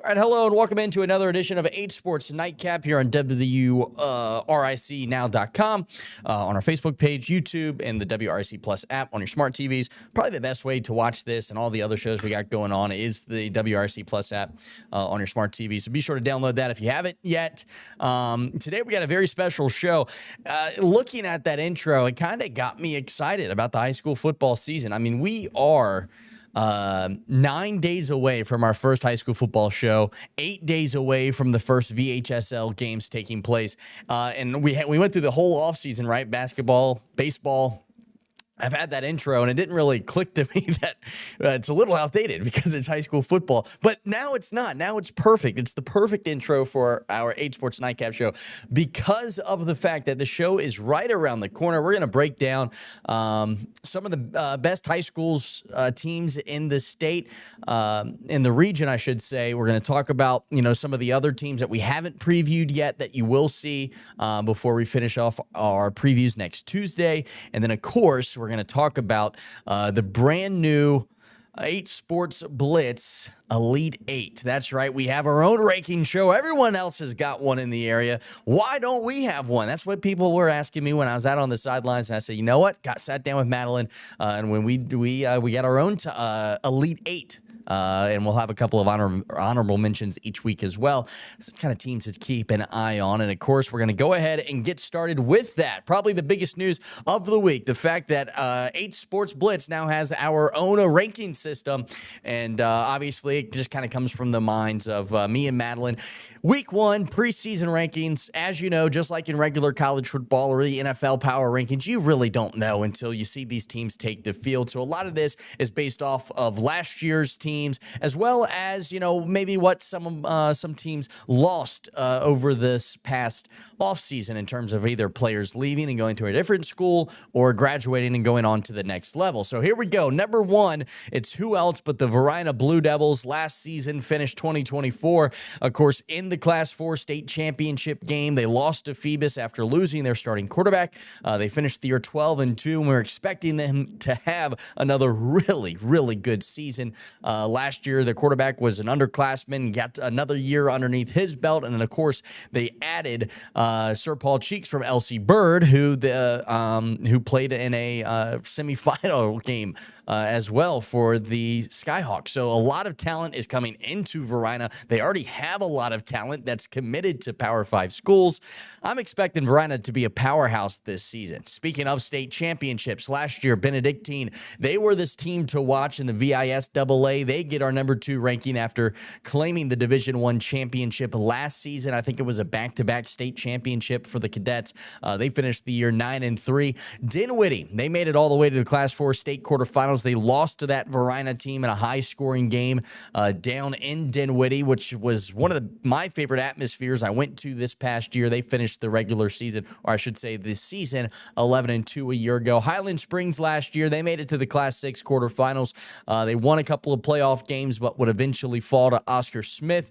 All right, hello and welcome into another edition of 8Sports Nightcap here on WRICnow.com, on our Facebook page, YouTube, and the WRIC Plus app on your smart TVs. Probably the best way to watch this and all the other shows we got going on is the WRIC Plus app on your smart TV. So be sure to download that if you haven't yet. Today we got a very special show. Looking at that intro, it kind of got me excited about the high school football season. I mean, we are 9 days away from our first high school football show, 8 days away from the first VHSL games taking place. And we went through the whole offseason, right? Basketball, baseball. I've had that intro, and it didn't really click to me that it's a little outdated because it's high school football. But now it's not. Now it's perfect. It's the perfect intro for our 8Sports Nightcap show because of the fact that the show is right around the corner. We're going to break down some of the best high schools teams in the state, in the region, I should say. We're going to talk about, some of the other teams that we haven't previewed yet that you will see before we finish off our previews next Tuesday. And then, of course, we're going to talk about the brand new 8Sports Blitz Elite 8. That's right. We have our own ranking show. Everyone else has got one in the area. Why don't we have one? That's what people were asking me when I was out on the sidelines. And I said, you know what? Sat down with Madeline, and when we got our own Elite 8. And we'll have a couple of honorable mentions each week as well. It's kind of teams to keep an eye on. And, of course, we're going to go ahead and get started with that. Probably the biggest news of the week, the fact that 8Sports Blitz now has our own ranking system. And, obviously, it just kind of comes from the minds of me and Madeline. Week 1, preseason rankings, as you know, just like in regular college football or the NFL power rankings, you really don't know until you see these teams take the field. So a lot of this is based off of last year's teams, as well as, maybe what some teams lost over this past offseason in terms of either players leaving and going to a different school or graduating and going on to the next level. So here we go. Number 1, it's who else but the Varina Blue Devils. Last season finished 2024, of course, in the Class 4 state championship game. They lost to Phoebus after losing their starting quarterback. They finished the year 12-2, and we're expecting them to have another really, really good season. Last year, the quarterback was an underclassman, got another year underneath his belt, and then, of course, they added Sir Paul Cheeks from LC Bird, who played in a semifinal game as well for the Skyhawks. So a lot of talent is coming into Varina. They already have a lot of talent that's committed to Power 5 schools. I'm expecting Varina to be a powerhouse this season. Speaking of state championships, last year, Benedictine, they were this team to watch in the VISAA. They get our number 2 ranking after claiming the Division I championship last season. I think it was a back-to-back state championship for the cadets. They finished the year 9-3. Dinwiddie, they made it all the way to the Class 4 state quarterfinals. They lost to that Varina team in a high-scoring game down in Dinwiddie, which was one of my favorite atmospheres I went to this past year. They finished the regular season, or I should say this season, 11-2 a year ago. Highland Springs last year, they made it to the Class 6 quarterfinals. They won a couple of playoff games, but would eventually fall to Oscar Smith.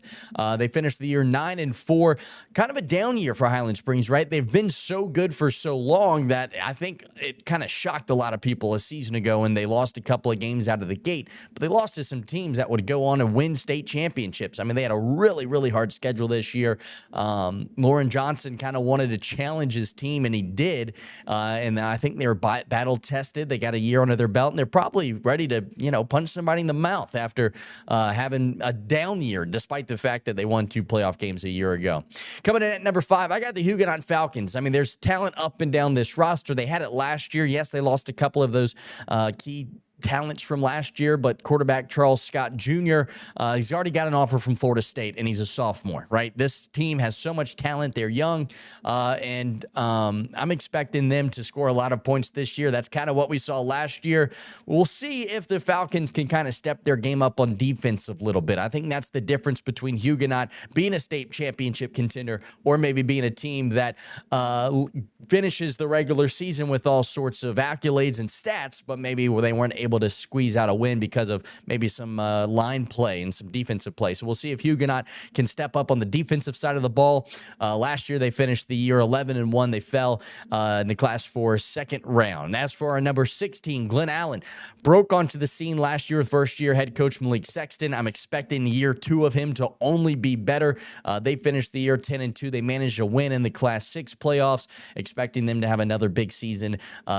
They finished the year 9-4. Kind of a down year for Highland Springs, right? They've been so good for so long that I think it kind of shocked a lot of people a season ago, and they lost a couple of games out of the gate, but they lost to some teams that would go on and win state championships. I mean, they had a really, really hard schedule this year. Lauren Johnson kind of wanted to challenge his team, and he did. And I think they were battle tested. They got a year under their belt, and they're probably ready to, punch somebody in the mouth after having a down year, despite the fact that they won 2 playoff games a year ago. Coming in at number 5, I got the Huguenot Falcons. I mean, there's talent up and down this roster. They had it last year. Yes, they lost a couple of those key talents from last year, but quarterback Charles Scott Jr., he's already got an offer from Florida State, and he's a sophomore, right? This team has so much talent. They're young, and I'm expecting them to score a lot of points this year. That's kind of what we saw last year. We'll see if the Falcons can kind of step their game up on defense a little bit. I think that's the difference between Huguenot being a state championship contender or maybe being a team that finishes the regular season with all sorts of accolades and stats, but maybe they weren't able able to squeeze out a win because of maybe some line play and some defensive play. So we'll see if Huguenot can step up on the defensive side of the ball. Last year, they finished the year 11-1. They fell in the Class 4 second round. As for our number 16, Glen Allen broke onto the scene last year with first-year head coach Malik Sexton. I'm expecting year 2 of him to only be better. They finished the year 10-2. They managed a win in the Class 6 playoffs, expecting them to have another big season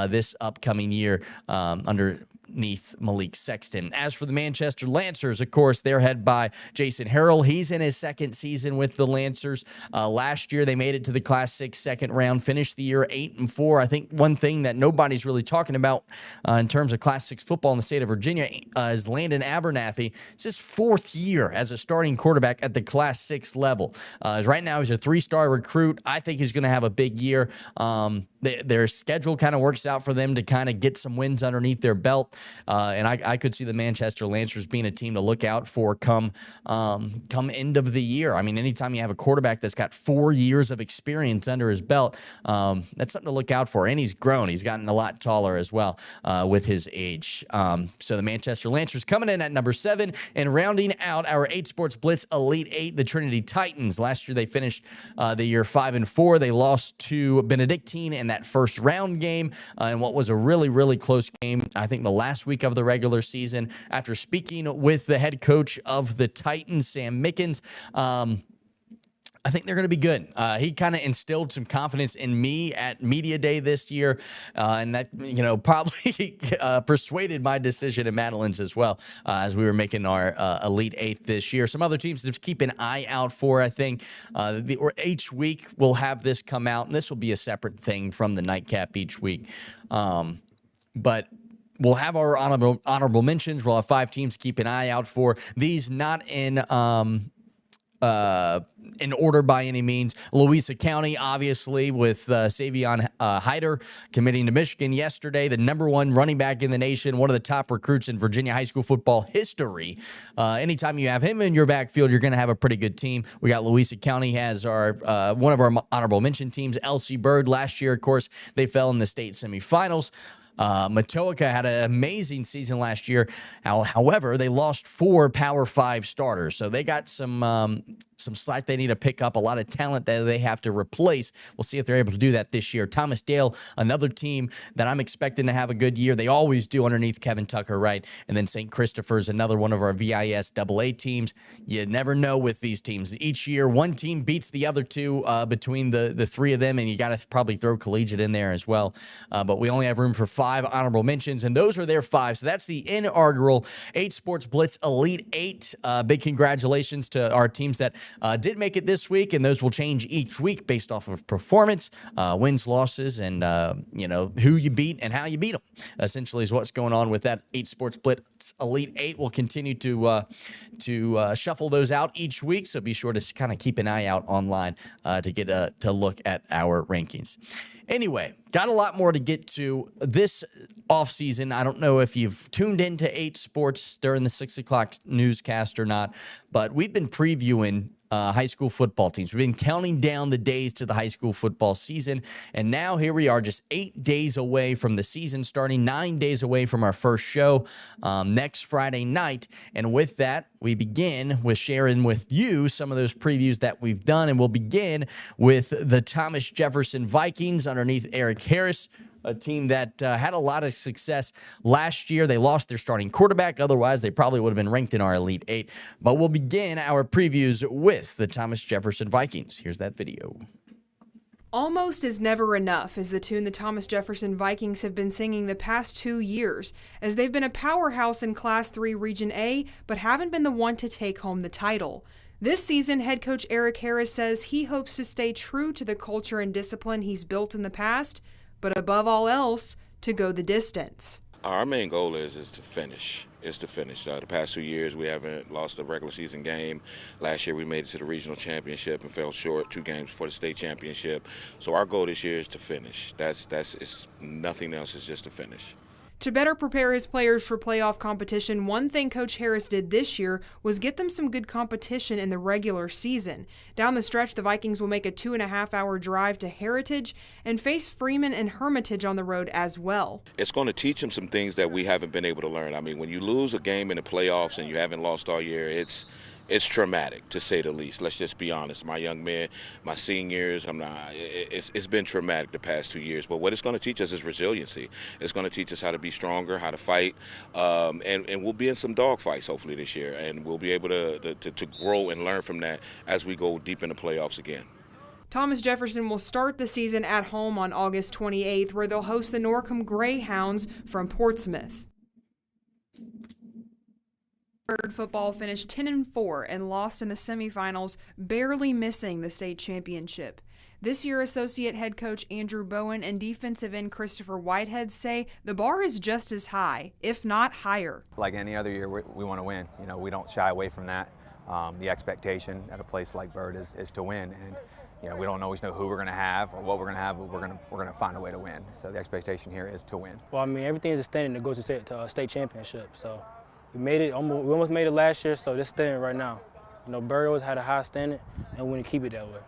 this upcoming year underneath Malik Sexton. As for the Manchester Lancers, of course, they're head by Jason Harrell. He's in his second season with the Lancers. Last year, they made it to the Class 6 second round, finished the year 8-4. I think one thing that nobody's really talking about in terms of Class 6 football in the state of Virginia is Landon Abernathy. It's his 4th year as a starting quarterback at the Class 6 level. Right now, he's a 3-star recruit. I think he's going to have a big year. Their schedule kind of works out for them to kind of get some wins underneath their belt. And I could see the Manchester Lancers being a team to look out for come end of the year. I mean, anytime you have a quarterback that's got 4 years of experience under his belt, that's something to look out for. And he's grown. He's gotten a lot taller as well with his age. So the Manchester Lancers coming in at number 7 and rounding out our 8Sports Blitz Elite 8, the Trinity Titans. Last year they finished the year 5-4. They lost to Benedictine in that first round game in what was a really, really close game. I think the last week of the regular season. After speaking with the head coach of the Titans, Sam Mickens, I think they're going to be good. He kind of instilled some confidence in me at Media Day this year, and that, probably persuaded my decision in Madeline's as well as we were making our Elite 8 this year. Some other teams to keep an eye out for, I think. Each week we'll have this come out, and this will be a separate thing from the nightcap each week. But we'll have our honorable mentions. We'll have 5 teams to keep an eye out for. These not in order by any means. Louisa County, obviously, with Savion Hyder committing to Michigan yesterday, the #1 running back in the nation, one of the top recruits in Virginia high school football history. Anytime you have him in your backfield, you're going to have a pretty good team. We got Louisa County has our one of our honorable mention teams, LC Bird. Last year, of course, they fell in the state semifinals. Matoaka had an amazing season last year. However, they lost 4 Power 5 starters, so they got some slack they need to pick up, a lot of talent that they have to replace. We'll see if they're able to do that this year. Thomas Dale, another team that I'm expecting to have a good year. They always do underneath Kevin Tucker, right? And then St. Christopher's, another one of our VIS AA teams. You never know with these teams. Each year, one team beats the other 2 between the 3 of them, and you got to probably throw collegiate in there as well. But we only have room for 5 honorable mentions, and those are their 5. So that's the inaugural 8Sports Blitz Elite 8. Big congratulations to our teams that did make it this week, and those will change each week based off of performance, wins, losses, and who you beat and how you beat them. Essentially, is what's going on with that 8Sports Blitz Elite 8. We'll continue to shuffle those out each week, so be sure to kind of keep an eye out online to get to look at our rankings. Anyway, got a lot more to get to this offseason. I don't know if you've tuned into 8Sports during the 6 o'clock newscast or not, but we've been previewing high school football teams. We've been counting down the days to the high school football season, and now here we are just 8 days away from the season starting, 9 days away from our first show next Friday night. And with that, we begin with sharing with you some of those previews that we've done, and we'll begin with the Thomas Jefferson Vikings underneath Eric Harris, a team that had a lot of success last year. They lost their starting quarterback. Otherwise, they probably would have been ranked in our Elite 8. But we'll begin our previews with the Thomas Jefferson Vikings. Here's that video. Almost is never enough is the tune the Thomas Jefferson Vikings have been singing the past 2 years, as they've been a powerhouse in Class 3 Region A, but haven't been the one to take home the title. This season, head coach Eric Harris says he hopes to stay true to the culture and discipline he's built in the past, but above all else, to go the distance. Our main goal is to finish. The past 2 years, we haven't lost a regular season game. Last year, we made it to the regional championship and fell short 2 games before the state championship. So our goal this year is to finish. It's nothing else. It's just to finish. To better prepare his players for playoff competition, one thing Coach Harris did this year was get them some good competition in the regular season. Down the stretch, the Vikings will make a 2.5-hour drive to Heritage and face Freeman and Hermitage on the road as well. It's going to teach them some things that we haven't been able to learn. I mean, when you lose a game in the playoffs and you haven't lost all year, it's traumatic, to say the least. Let's just be honest. My young men, my seniors, it's been traumatic the past 2 years. But what it's going to teach us is resiliency. It's going to teach us how to be stronger, how to fight, and we'll be in some dog fights hopefully this year, and we'll be able to grow and learn from that as we go deep in the playoffs again. Thomas Jefferson will start the season at home on August 28th, where they'll host the Norcom Greyhounds from Portsmouth. Bird football finished 10-4 and lost in the semifinals, barely missing the state championship. This year, associate head coach Andrew Bowen and defensive end Christopher Whitehead say the bar is just as high, if not higher. Like any other year, we want to win. You know, we don't shy away from that. The expectation at a place like Bird is to win, and you know, we don't always know who we're going to have or what we're going to have, but we're going to find a way to win. So the expectation here is to win. Well, I mean, everything is a standing that goes to state championship. So we made it. We almost made it last year. So this standing right now. You know, Bird always had a high standing, and we want to keep it that way.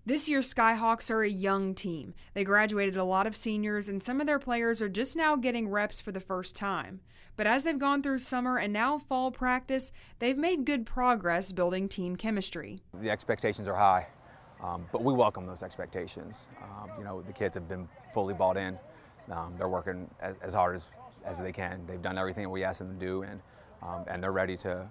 This year's Skyhawks are a young team. They graduated a lot of seniors, and some of their players are just now getting reps for the first time. But as they've gone through summer and now fall practice, they've made good progress building team chemistry. The expectations are high, but we welcome those expectations. You know, the kids have been fully bought in. They're working as hard as they can. They've done everything that we asked them to do, and they're ready to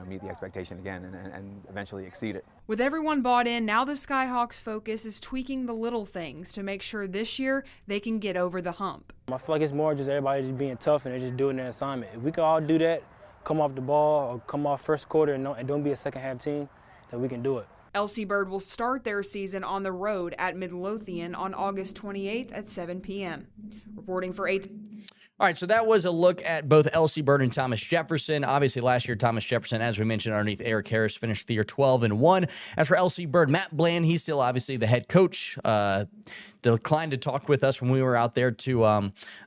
meet the expectation again and eventually exceed it. With everyone bought in, now the Skyhawks' focus is tweaking the little things to make sure this year they can get over the hump. I feel like it's more just everybody just being tough and they're just doing their assignment. If we can all do that, come off the ball or come off first quarter and don't be a second half team, then we can do it. LC Bird will start their season on the road at Midlothian on August 28th at 7 p.m. Reporting for 8. All right, so that was a look at both LC Bird and Thomas Jefferson. Obviously, last year, Thomas Jefferson, as we mentioned underneath Eric Harris, finished the year 12-1. As for LC Bird, Matt Bland, he's still obviously the head coach. Declined to talk with us when we were out there to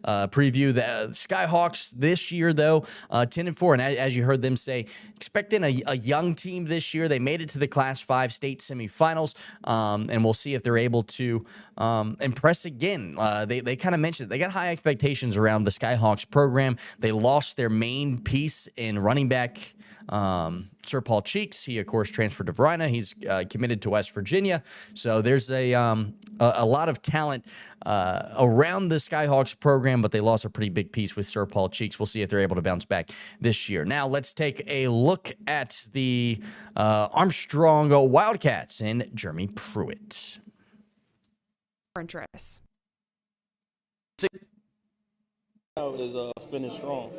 preview the Skyhawks this year, though, 10-4. And as you heard them say, expecting a young team this year. They made it to the Class 5 state semifinals, and we'll see if they're able to impress again. They kind of mentioned they got high expectations around the Skyhawks program. They lost their main piece in running back Sir Paul Cheeks. He, of course, transferred to Verina. He's committed to West Virginia. So there's a lot of talent around the Skyhawks program, but they lost a pretty big piece with Sir Paul Cheeks. We'll see if they're able to bounce back this year. Now let's take a look at the Armstrong Wildcats and Jeremy Pruitt. Interest. Is finished strong.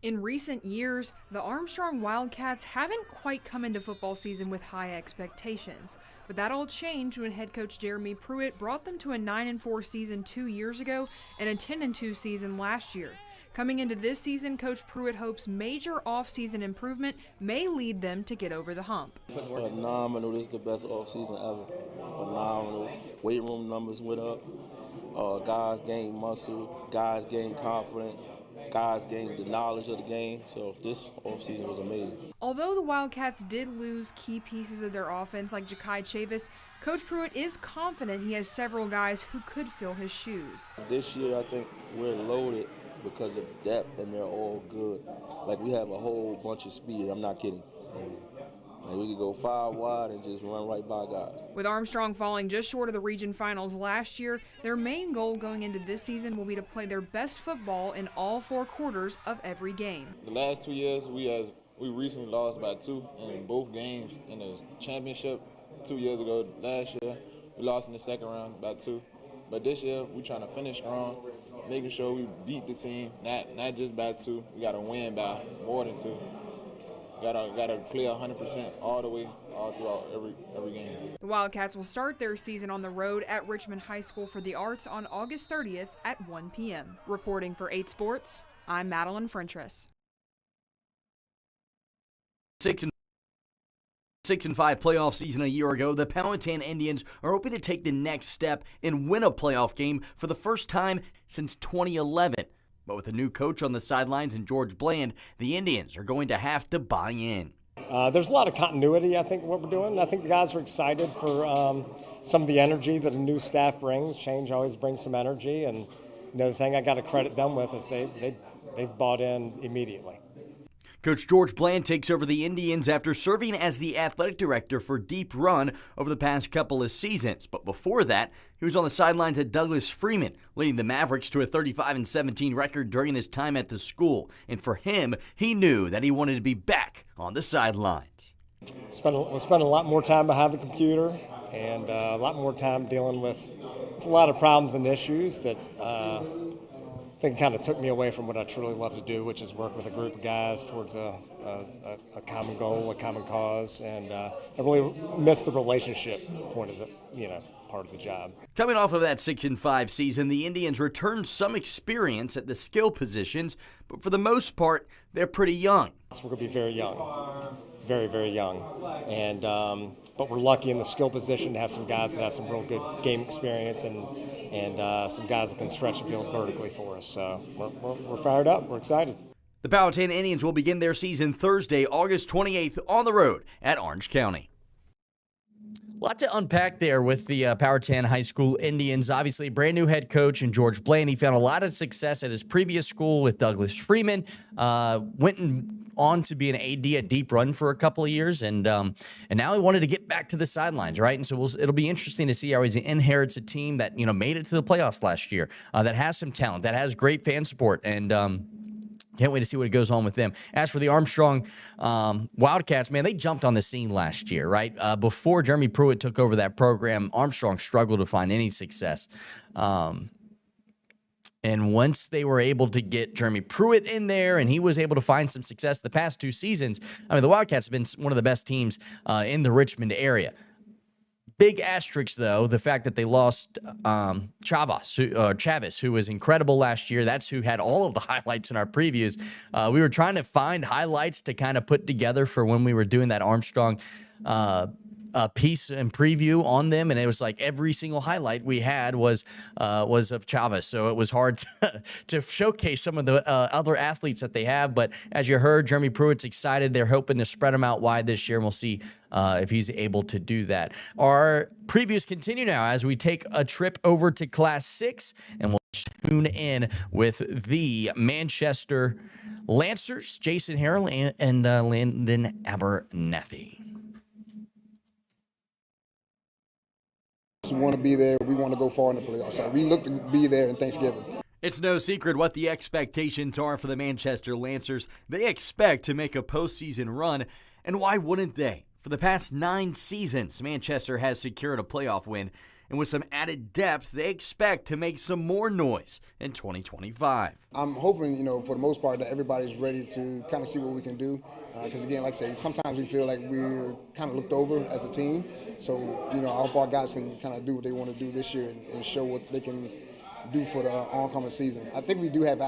In recent years, the Armstrong Wildcats haven't quite come into football season with high expectations, but that all changed when head coach Jeremy Pruitt brought them to a 9-4 season 2 years ago and a 10-2 season last year. Coming into this season, Coach Pruitt hopes major off-season improvement may lead them to get over the hump. Phenomenal. This is the best off-season ever. Phenomenal. Weight room numbers went up. Guys gained muscle. Guys gained confidence. Guys gained the knowledge of the game. So this offseason was amazing. Although the Wildcats did lose key pieces of their offense like Ja'Kai Chavis, Coach Pruitt is confident he has several guys who could fill his shoes. This year I think we're loaded because of depth, and they're all good. Like, we have a whole bunch of speed. I'm not kidding. Like, we could go 5 wide and just run right by guys. With Armstrong falling just short of the region finals last year, their main goal going into this season will be to play their best football in all 4 quarters of every game. The last 2 years, we recently lost by 2 in both games in the championship. 2 years ago, last year, we lost in the second round by 2. But this year, we're trying to finish strong, making sure we beat the team, not just by 2. We got to win by more than 2. Got to play 100% all the way, all throughout every game. The Wildcats will start their season on the road at Richmond High School for the Arts on August 30th at 1 p.m. Reporting for 8Sports, I'm Madeline Frentress. 6-5 playoff season a year ago, the Powhatan Indians are hoping to take the next step and win a playoff game for the first time since 2011. But with a new coach on the sidelines and George Bland, the Indians are going to have to buy in. There's a lot of continuity, I think, what we're doing. I think the guys are excited for some of the energy that a new staff brings. Change always brings some energy, and the thing I got to credit them with is they've bought in immediately. Coach George Bland takes over the Indians after serving as the athletic director for Deep Run over the past couple of seasons. But before that, he was on the sidelines at Douglas Freeman, leading the Mavericks to a 35-17 record during his time at the school. And for him, he knew that he wanted to be back on the sidelines. We'll spend a lot more time behind the computer and a lot more time dealing with a lot of problems and issues that I think kind of took me away from what I truly love to do, which is work with a group of guys towards a common goal, a common cause, and I really missed the relationship point of the, part of the job. Coming off of that 6-5 season, the Indians returned some experience at the skill positions, but for the most part, they're pretty young. So we're going to be very young, very, very young, and but we're lucky in the skill position to have some guys that have some real good game experience and some guys that can stretch the field vertically for us. So we're fired up. We're excited. The Powhatan Indians will begin their season Thursday, August 28th on the road at Orange County. A lot to unpack there with the Powhatan High School Indians. Obviously, brand new head coach and George Bland. He found a lot of success at his previous school with Douglas Freeman. Went on to be an AD at Deep Run for a couple of years, and now he wanted to get back to the sidelines, right? And so it'll be interesting to see how he inherits a team that made it to the playoffs last year, that has some talent, that has great fan support, and can't wait to see what goes on with them. As for the Armstrong Wildcats, man, they jumped on the scene last year, right? Before Jeremy Pruitt took over that program, Armstrong struggled to find any success. And once they were able to get Jeremy Pruitt in there and he was able to find some success the past 2 seasons, the Wildcats have been one of the best teams in the Richmond area. Big asterisk, though, the fact that they lost Chavez, who was incredible last year. That's who had all of the highlights in our previews. We were trying to find highlights to kind of put together for when we were doing that Armstrong piece and preview on them, and it was like every single highlight we had was of Chavez, so it was hard to showcase some of the other athletes that they have. But as you heard, Jeremy Pruitt's excited. They're hoping to spread them out wide this year, and we'll see if he's able to do that. Our previews continue now as we take a trip over to Class 6, and we'll tune in with the Manchester Lancers, Jason Harrell and Landon Abernathy. We want to be there. We want to go far in the playoffs. So we look to be there in Thanksgiving. It's no secret what the expectations are for the Manchester Lancers. They expect to make a postseason run, and why wouldn't they? For the past 9 seasons, Manchester has secured a playoff win, and with some added depth, they expect to make some more noise in 2025. I'm hoping, for the most part, that everybody's ready to kind of see what we can do. Because, again, like I say, sometimes we feel like we're kind of looked over as a team. So, I hope our guys can kind of do what they want to do this year and show what they can do for the oncoming season. I think we do have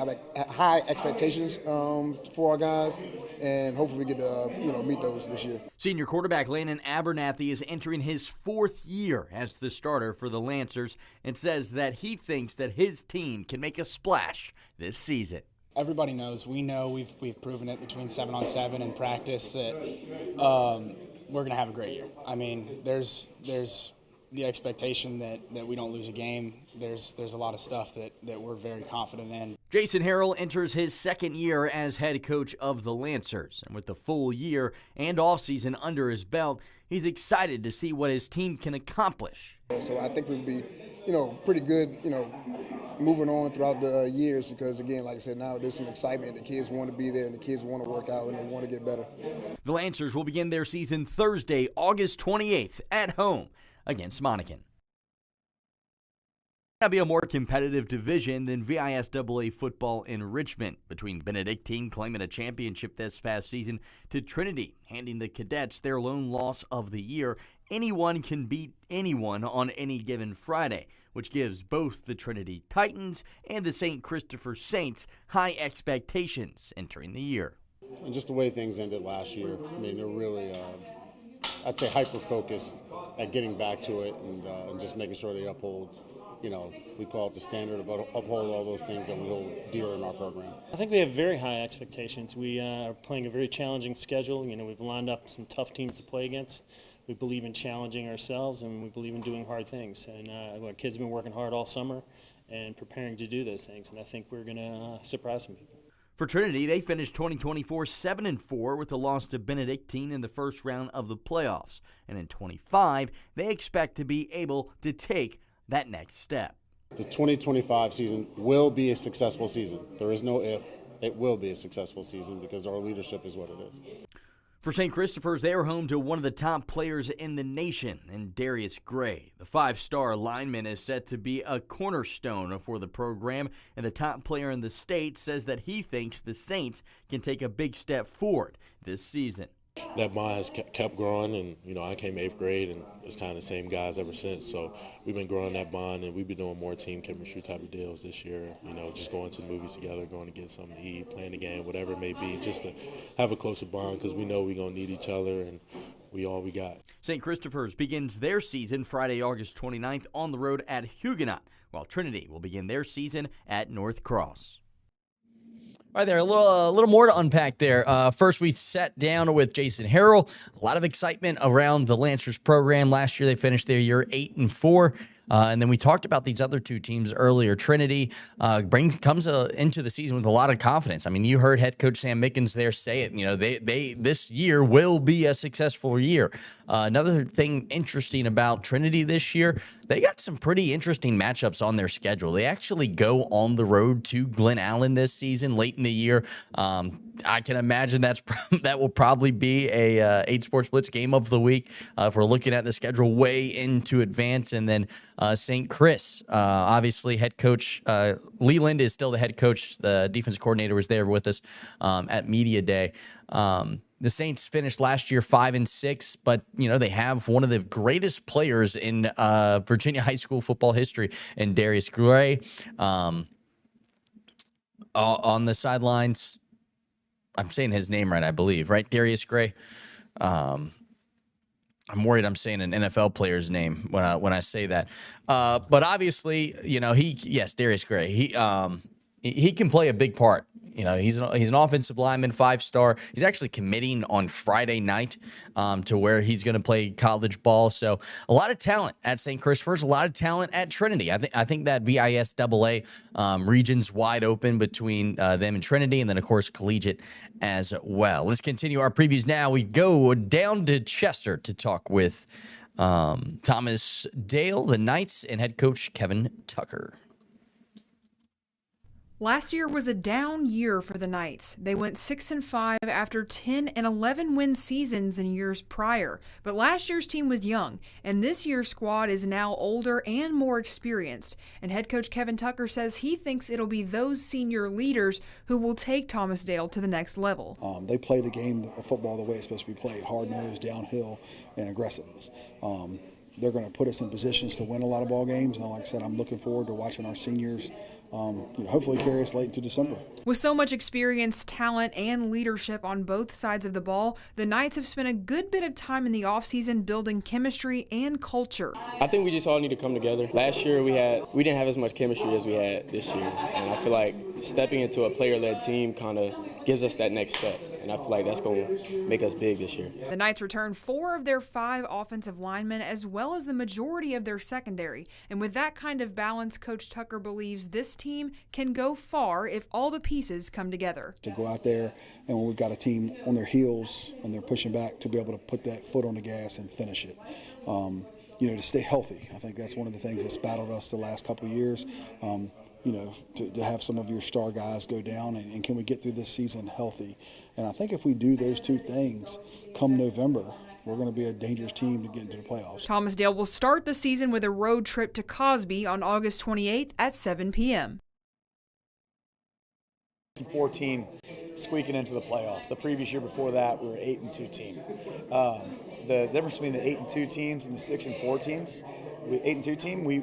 high expectations for our guys, and hopefully we get to meet those this year. Senior quarterback Landon Abernathy is entering his 4th year as the starter for the Lancers and says that he thinks that his team can make a splash this season. Everybody knows. We know we've proven it between 7-on-7 and practice that we're going to have a great year. There's the expectation that we don't lose a game. There's a lot of stuff that we're very confident in. Jason Harrell enters his 2nd year as head coach of the Lancers, and with the full year and offseason under his belt, he's excited to see what his team can accomplish. So I think we'll be, pretty good, moving on throughout the years because, again, like I said, now there's some excitement. The kids want to be there and the kids want to work out and they want to get better. The Lancers will begin their season Thursday, August 28th at home against Monacan. That'll be a more competitive division than VISAA football in Richmond, between Benedictine claiming a championship this past season to Trinity handing the Cadets their lone loss of the year. Anyone can beat anyone on any given Friday, which gives both the Trinity Titans and the St. Christopher Saints high expectations entering the year. And just the way things ended last year, they're really, I'd say, hyper-focused at getting back to it and just making sure they uphold we call it the standard of uphold all those things that we hold dear in our program. I think we have very high expectations. We are playing a very challenging schedule. We've lined up some tough teams to play against. We believe in challenging ourselves, and we believe in doing hard things. And our kids have been working hard all summer and preparing to do those things, and I think we're going to surprise some people. For Trinity, they finished 2024 7-4 with a loss to Benedictine in the first round of the playoffs. And in 25, they expect to be able to take that next step. The 2025 season will be a successful season. There is no if. It will be a successful season because our leadership is what it is. For St. Christopher's, they are home to one of the top players in the nation, and Darius Gray. The 5-star lineman is set to be a cornerstone for the program, and the top player in the state says that he thinks the Saints can take a big step forward this season. That bond has kept growing, and I came 8th grade, and it's kind of the same guys ever since. So we've been growing that bond, and we've been doing more team chemistry type of deals this year. Just going to the movies together, going to get something to eat, playing the game, whatever it may be, just to have a closer bond because we know we're gonna need each other, and we all we got. St. Christopher's begins their season Friday, August 29th on the road at Huguenot, while Trinity will begin their season at North Cross. All right, there, a little more to unpack there. First, we sat down with Jason Harrell. A lot of excitement around the Lancers program. Last year, they finished their year 8-4. And then we talked about these other two teams earlier. Trinity comes into the season with a lot of confidence. I mean, you heard head coach Sam Mickens there say it. They this year will be a successful year. Another thing interesting about Trinity this year, they got some pretty interesting matchups on their schedule. They actually go on the road to Glen Allen this season late in the year. I can imagine that will probably be a 8Sports Blitz game of the week if we're looking at the schedule way into advance. And then St. Chris, obviously head coach Leland is still the head coach. The defense coordinator was there with us at Media Day. The Saints finished last year 5-6, but they have one of the greatest players in Virginia high school football history, in Darius Gray. On the sidelines, I'm saying his name right, I believe, right? Darius Gray. I'm worried I'm saying an NFL player's name when I say that. But obviously, Darius Gray. He can play a big part. He's an offensive lineman, 5-star. He's actually committing on Friday night to where he's going to play college ball. So a lot of talent at St. Christopher's, a lot of talent at Trinity. I think that VISAA region's wide open between them and Trinity, and then of course collegiate as well. Let's continue our previews now. We go down to Chester to talk with Thomas Dale, the Knights, and head coach Kevin Tucker. Last year was a down year for the Knights. They went 6-5 after 10 and 11 win seasons in years prior. But last year's team was young, and this year's squad is now older and more experienced. And head coach Kevin Tucker says he thinks it'll be those senior leaders who will take Thomas Dale to the next level. They play the game of football the way it's supposed to be played, hard-nosed, downhill, and aggressiveness. They're going to put us in positions to win a lot of ball games. And like I said, I'm looking forward to watching our seniors hopefully carry us late into December. With so much experience, talent, and leadership on both sides of the ball, the Knights have spent a good bit of time in the offseason building chemistry and culture. I think we just all need to come together. Last year we didn't have as much chemistry as we had this year, and I feel like stepping into a player-led team kind of gives us that next step, and I feel like that's going to make us big this year. The Knights returned 4 of their 5 offensive linemen as well as the majority of their secondary, and with that kind of balance, Coach Tucker believes this team can go far if all the pieces come together. To go out there, and when we've got a team on their heels and they're pushing back, to be able to put that foot on the gas and finish it. To stay healthy. I think that's one of the things that's battled us the last couple of years. To have some of your star guys go down, and can we get through this season healthy? And I think if we do those two things come November, we're going to be a dangerous team to get into the playoffs. Thomas Dale will start the season with a road trip to Cosby on August 28th at 7 p.m. 14 squeaking into the playoffs. The previous year before that, we were 8-2 team. The difference between the 8-2 teams and the 6-4 teams with 8-2 team, we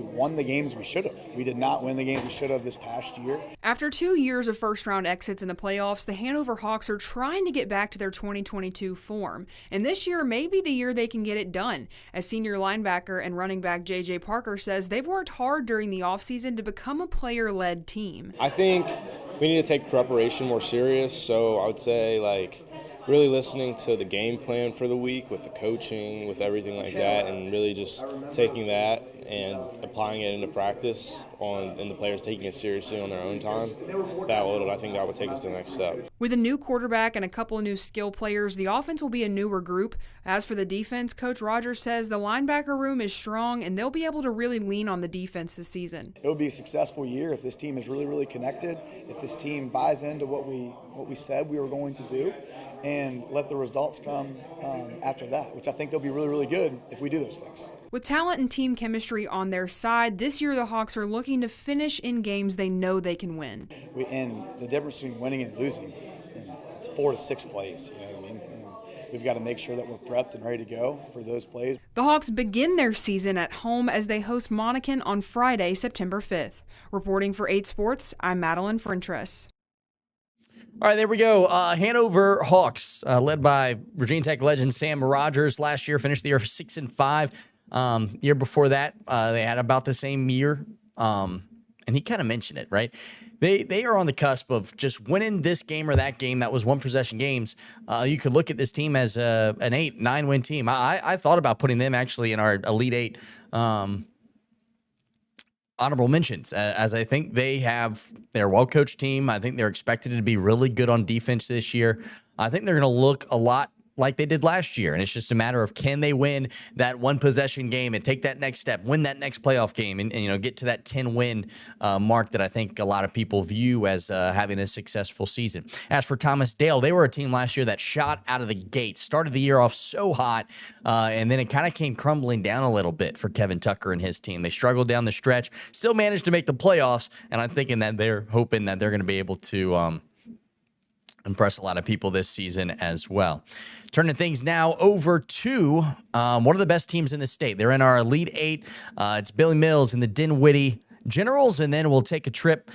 won the games we should have. We did not win the games we should have this past year. After 2 years of first-round exits in the playoffs, the Hanover Hawks are trying to get back to their 2022 form. And this year may be the year they can get it done. As senior linebacker and running back J.J. Parker says, they've worked hard during the offseason to become a player-led team. I think we need to take preparation more serious, so I would say, like, really listening to the game plan for the week with the coaching, with everything like that, and really just taking that and applying it into practice and the players taking it seriously on their own time. I think that would take us to the next step. With a new quarterback and a couple of new skill players, the offense will be a newer group. As for the defense, Coach Rogers says the linebacker room is strong and they'll be able to really lean on the defense this season. It will be a successful year if this team is really, really connected, if this team buys into what we said we were going to do, and let the results come after that, which I think they'll be really, really good if we do those things. With talent and team chemistry on their side, this year the Hawks are looking to finish in games they know they can win. And the difference between winning and losing, it's 4 to 6 plays. You know what I mean? And we've got to make sure that we're prepped and ready to go for those plays. The Hawks begin their season at home as they host Monacan on Friday, September 5th. Reporting for 8 Sports, I'm Madeline Frentress. All right, there we go. Hanover Hawks, led by Virginia Tech legend Sam Rogers. Last year, finished the year 6-5. Year before that, they had about the same year. And he kind of mentioned it, right? They are on the cusp of just winning this game or that game. That was one possession games. You could look at this team as an 8-9 win team. I thought about putting them actually in our Elite 8 honorable mentions, as I think they're a well-coached team. I think they're expected to be really good on defense this year. I think they're going to look a lot like they did last year, and it's just a matter of can they win that one possession game and take that next step, win that next playoff game, and get to that 10-win mark that I think a lot of people view as having a successful season. As for Thomas Dale, they were a team last year that shot out of the gate, started the year off so hot, and then it kind of came crumbling down a little bit for Kevin Tucker and his team. They struggled down the stretch, still managed to make the playoffs, and I'm thinking that they're hoping that they're going to be able to impress a lot of people this season as well. Turning things now over to one of the best teams in the state. They're in our Elite 8. It's Billy Mills and the Dinwiddie Generals, and then we'll take a trip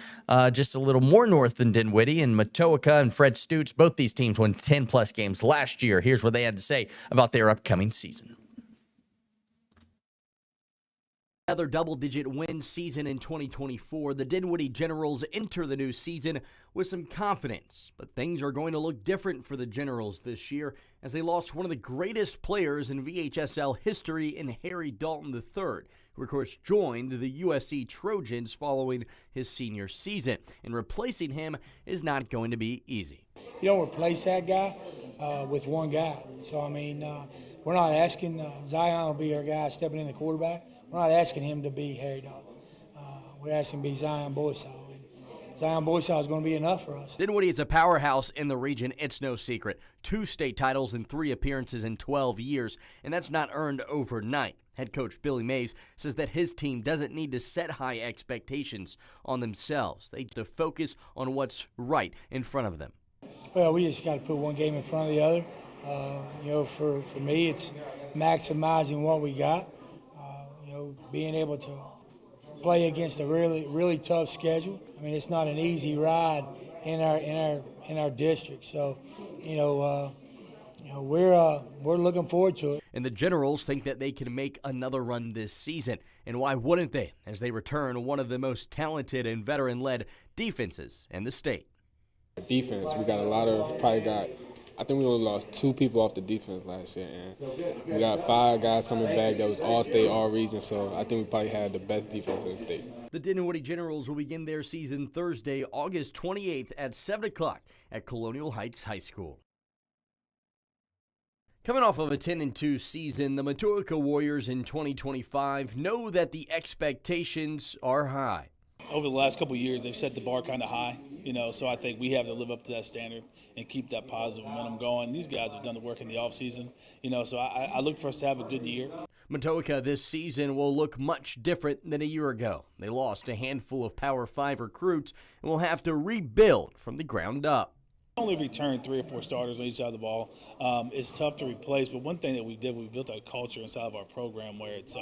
just a little more north than Dinwiddie, and Matoaka and Fred Stutes. Both these teams won 10-plus games last year. Here's what they had to say about their upcoming season. Another double-digit win season in 2024. The Dinwiddie Generals enter the new season with some confidence, but things are going to look different for the Generals this year as they lost one of the greatest players in VHSL history in Harry Dalton III, who of course joined the USC Trojans following his senior season, and replacing him is not going to be easy. You don't replace that guy with one guy. So, I mean, we're not asking Zion will be our guy stepping in the quarterback. We're not asking him to be Harry Dalton. We're asking him to be Zion Boysaw. Zion Boysaw is going to be enough for us. Dinwiddie is a powerhouse in the region. It's no secret. 2 state titles and 3 appearances in 12 years, and that's not earned overnight. Head coach Billy Mays says that his team doesn't need to set high expectations on themselves. They need to focus on what's right in front of them. Well, we just got to put one game in front of the other. For me, it's maximizing what we got. Being able to play against a really, really tough schedule. I mean, it's not an easy ride in our district. So, we're looking forward to it. And the Generals think that they can make another run this season. And why wouldn't they, as they return one of the most talented and veteran-led defenses in the state? Defense, I think we only lost 2 people off the defense last year, and we got 5 guys coming back that was all-state, all-region, so I think we probably had the best defense in the state. The Dinwiddie Generals will begin their season Thursday, August 28th at 7 o'clock at Colonial Heights High School. Coming off of a 10-2 season, the Matoaka Warriors in 2025 know that the expectations are high. Over the last couple of years, they've set the bar kind of high, so I think we have to live up to that standard and keep that positive momentum going. These guys have done the work in the offseason, so I look for us to have a good year. Matoaka this season will look much different than a year ago. They lost a handful of Power 5 recruits and will have to rebuild from the ground up. Only returned 3 or 4 starters on each side of the ball. It's tough to replace, but one thing that we did, we built a culture inside of our program where it's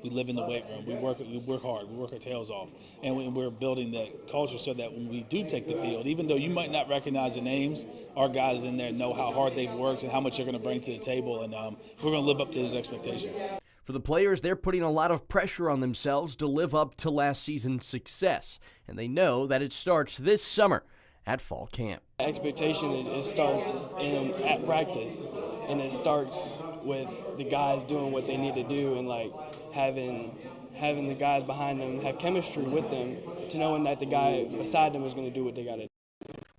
we live in the weight room. We work hard. We work our tails off, and we're building that culture so that when we do take the field, even though you might not recognize the names, our guys in there know how hard they've worked and how much they're going to bring to the table, and we're going to live up to those expectations. For the players, they're putting a lot of pressure on themselves to live up to last season's success, and they know that it starts this summer at fall camp. The expectation it starts at practice, and it starts with the guys doing what they need to do, and like having the guys behind them have chemistry with them, to knowing that the guy beside them is going to do what they got to do.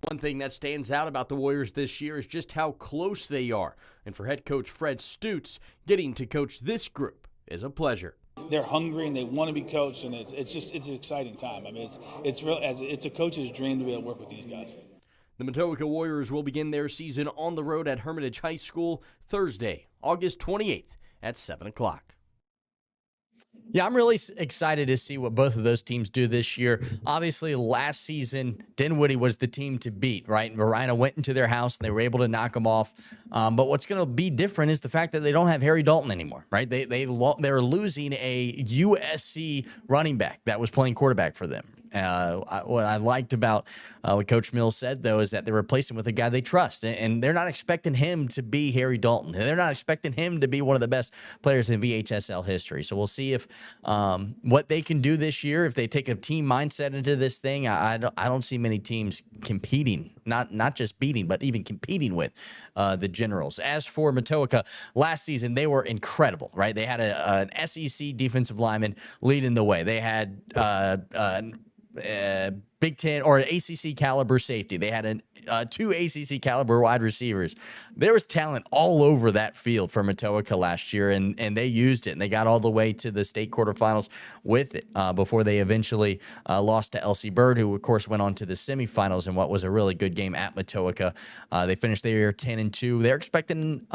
One thing that stands out about the Warriors this year is just how close they are, and for head coach Fred Stutz, getting to coach this group is a pleasure. They're hungry and they want to be coached, and it's an exciting time. I mean, it's a coach's dream to be able to work with these guys. The Matoaca Warriors will begin their season on the road at Hermitage High School Thursday, August 28th at 7 o'clock. Yeah, I'm really excited to see what both of those teams do this year. Obviously, last season, Dinwiddie was the team to beat, right? And Verina went into their house, and they were able to knock them off. But what's going to be different is the fact that they don't have Harry Dalton anymore, right? They're losing a USC running back that was playing quarterback for them. What I liked about what Coach Mills said, though, is that they're replacing with a guy they trust, and they're not expecting him to be Harry Dalton. They're not expecting him to be one of the best players in VHSL history. So we'll see if what they can do this year, if they take a team mindset into this thing. I don't see many teams competing, not just beating, but even competing with the Generals. As for Matoaca, last season they were incredible, right? They had an SEC defensive lineman leading the way. They had Big Ten or ACC caliber safety. They had 2 ACC caliber wide receivers. There was talent all over that field for Matoaca last year, and they used it, and they got all the way to the state quarterfinals with it before they eventually lost to LC Bird, who of course went on to the semifinals in what was a really good game at Matoaca. They finished their year 10-2. They're expecting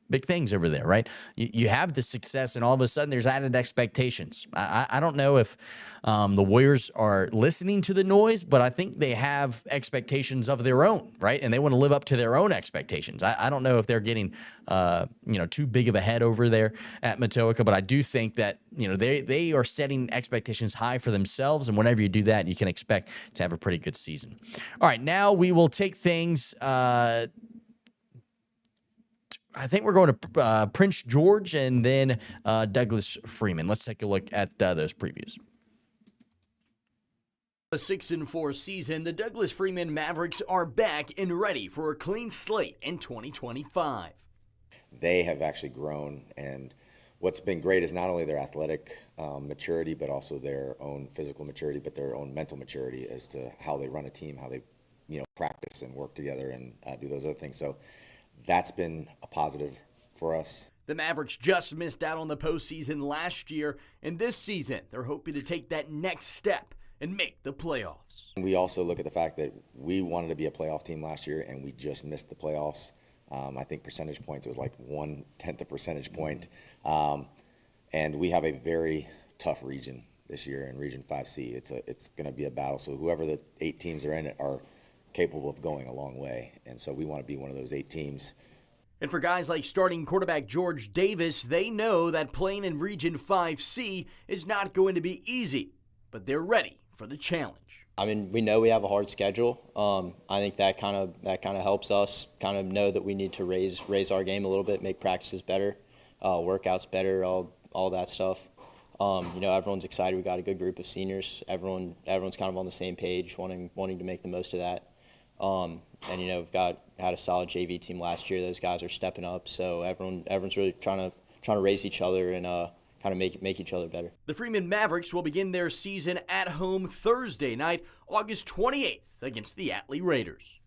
big things over there, right? You have the success, and all of a sudden there's added expectations. I don't know if the Warriors are listening to the noise, but I think they have expectations of their own, right? And they want to live up to their own expectations. I don't know if they're getting too big of a head over there at Matoaca, but I do think that they are setting expectations high for themselves, and whenever you do that, you can expect to have a pretty good season. All right, now we will take things. I think we're going to Prince George and then Douglas Freeman. Let's take a look at those previews. A 6-4 season, the Douglas Freeman Mavericks are back and ready for a clean slate in 2025. They have actually grown, and what's been great is not only their athletic maturity, but also their own physical maturity, but their own mental maturity as to how they run a team, how they practice and work together and do those other things. So that's been a positive for us. The Mavericks just missed out on the postseason last year, and this season they're hoping to take that next step and make the playoffs. We also look at the fact that we wanted to be a playoff team last year, and we just missed the playoffs. I think percentage points, it was like 1/10 a percentage point. And we have a very tough region this year in Region 5C. It's going to be a battle. So whoever the 8 teams are in it are capable of going a long way. And so we want to be one of those 8 teams. And for guys like starting quarterback George Davis, they know that playing in Region 5C is not going to be easy, but they're ready for the challenge. I mean, we know we have a hard schedule. I think that kind of helps us kind of know that we need to raise our game a little bit, make practices better, workouts better, all that stuff. Everyone's excited. We got a good group of seniors. Everyone's kind of on the same page, wanting to make the most of that. We've had a solid JV team last year. Those guys are stepping up. So everyone's really trying to raise each other and kind of make each other better. The Freeman Mavericks will begin their season at home Thursday night, August 28th, against the Atlee Raiders.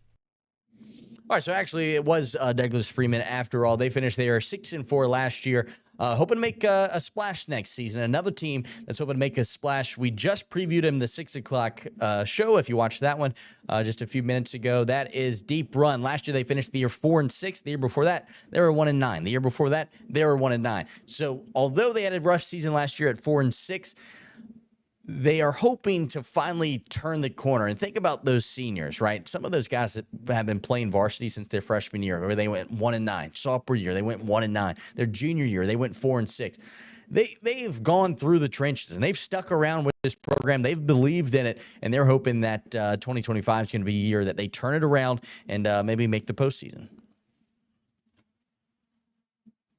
All right, so actually it was Douglas Freeman after all. They finished their 6-4 last year, hoping to make a splash next season. Another team that's hoping to make a splash. We just previewed him the 6 o'clock show, if you watched that one just a few minutes ago. That is Deep Run. Last year they finished the year 4-6. The year before that, they were 1-9. The year before that, they were 1-9. So although they had a rough season last year at 4-6, they are hoping to finally turn the corner. And think about those seniors, right? Some of those guys that have been playing varsity since their freshman year, where they went 1-9. Sophomore year, they went 1-9. Their junior year, they went 4-6. They've gone through the trenches, and they've stuck around with this program. They've believed in it, and they're hoping that 2025 is going to be a year that they turn it around and maybe make the postseason.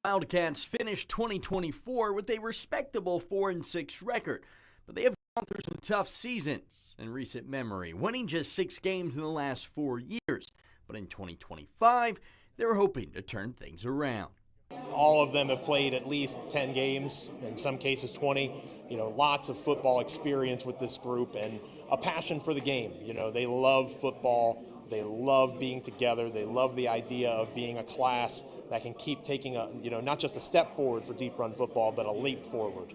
Wildcats finished 2024 with a respectable 4-6 record, but they have gone through some tough seasons in recent memory, winning just 6 games in the last 4 years. But in 2025, they're hoping to turn things around. All of them have played at least 10 games, in some cases 20. You know, lots of football experience with this group and a passion for the game. You know, they love football. They love being together. They love the idea of being a class that can keep taking a, you know, not just a step forward for deep run football, but a leap forward.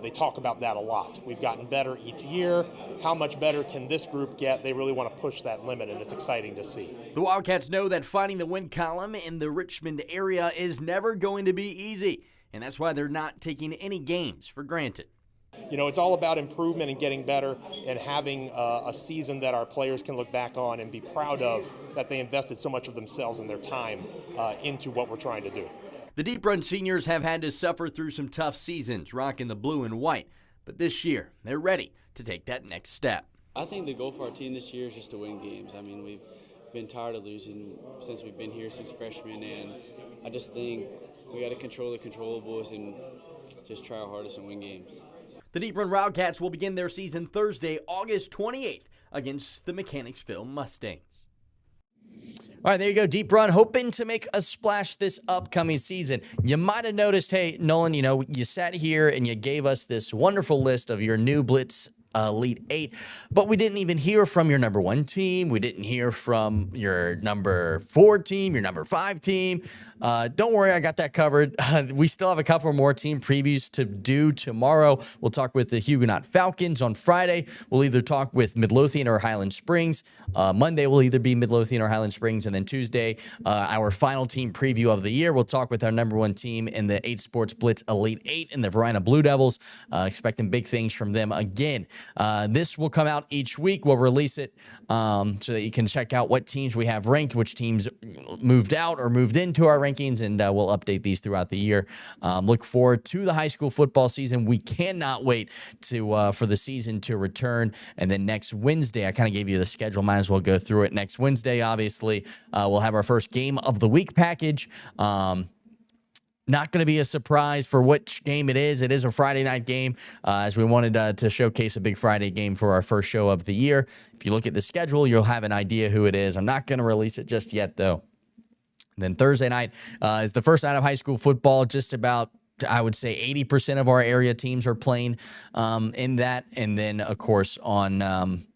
They talk about that a lot. We've gotten better each year. How much better can this group get? They really want to push that limit, and it's exciting to see. The Wildcats know that finding the win column in the Richmond area is never going to be easy, and that's why they're not taking any games for granted. You know, it's all about improvement and getting better and having a season that our players can look back on and be proud of, that they invested so much of themselves and their time into what we're trying to do. The Deep Run seniors have had to suffer through some tough seasons rocking the blue and white, but this year they're ready to take that next step. I think the goal for our team this year is just to win games. I mean, we've been tired of losing since we've been here, since freshmen, and I just think we got to control the controllables and just try our hardest and win games. The Deep Run Wildcats will begin their season Thursday, August 28th against the Mechanicsville Mustangs. All right, there you go. Deep Run hoping to make a splash this upcoming season. You might have noticed, hey, Nolan, you know, you sat here and you gave us this wonderful list of your new Blitz Elite 8, but we didn't even hear from your number 1 team. We didn't hear from your number 4 team, your number 5 team. Don't worry, I got that covered. We still have a couple more team previews to do tomorrow. We'll talk with the Huguenot Falcons on Friday. We'll either talk with Midlothian or Highland Springs. Monday will either be Midlothian or Highland Springs, and then Tuesday, our final team preview of the year. We'll talk with our number 1 team in the 8Sports Blitz Elite 8 and the Varina Blue Devils. Expecting big things from them again. This will come out each week. We'll release it so that you can check out what teams we have ranked, which teams moved out or moved into our rankings, and we'll update these throughout the year. Look forward to the high school football season. We cannot wait to for the season to return. And then next Wednesday, I kind of gave you the schedule. Might as well go through it. Next Wednesday, obviously, we'll have our first game of the week package. Not going to be a surprise for which game it is. It is a Friday night game, as we wanted to showcase a big Friday game for our first show of the year. If you look at the schedule, you'll have an idea who it is. I'm not going to release it just yet, though. And then Thursday night is the first night of high school football. Just about, I would say, 80% of our area teams are playing in that. And then, of course, on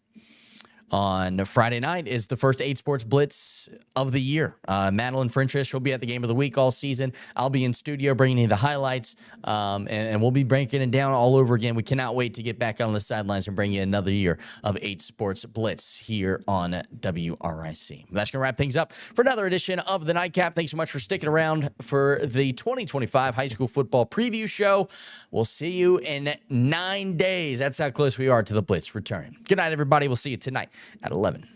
Friday night is the first 8Sports Blitz of the year. Madeline Frenchish will be at the game of the week all season. I'll be in studio bringing you the highlights, and we'll be breaking it down all over again. We cannot wait to get back on the sidelines and bring you another year of 8Sports Blitz here on WRIC. That's going to wrap things up for another edition of the Nightcap. Thanks so much for sticking around for the 2025 high school football preview show. We'll see you in 9 days. That's how close we are to the Blitz returning. Good night, everybody. We'll see you tonight at 11.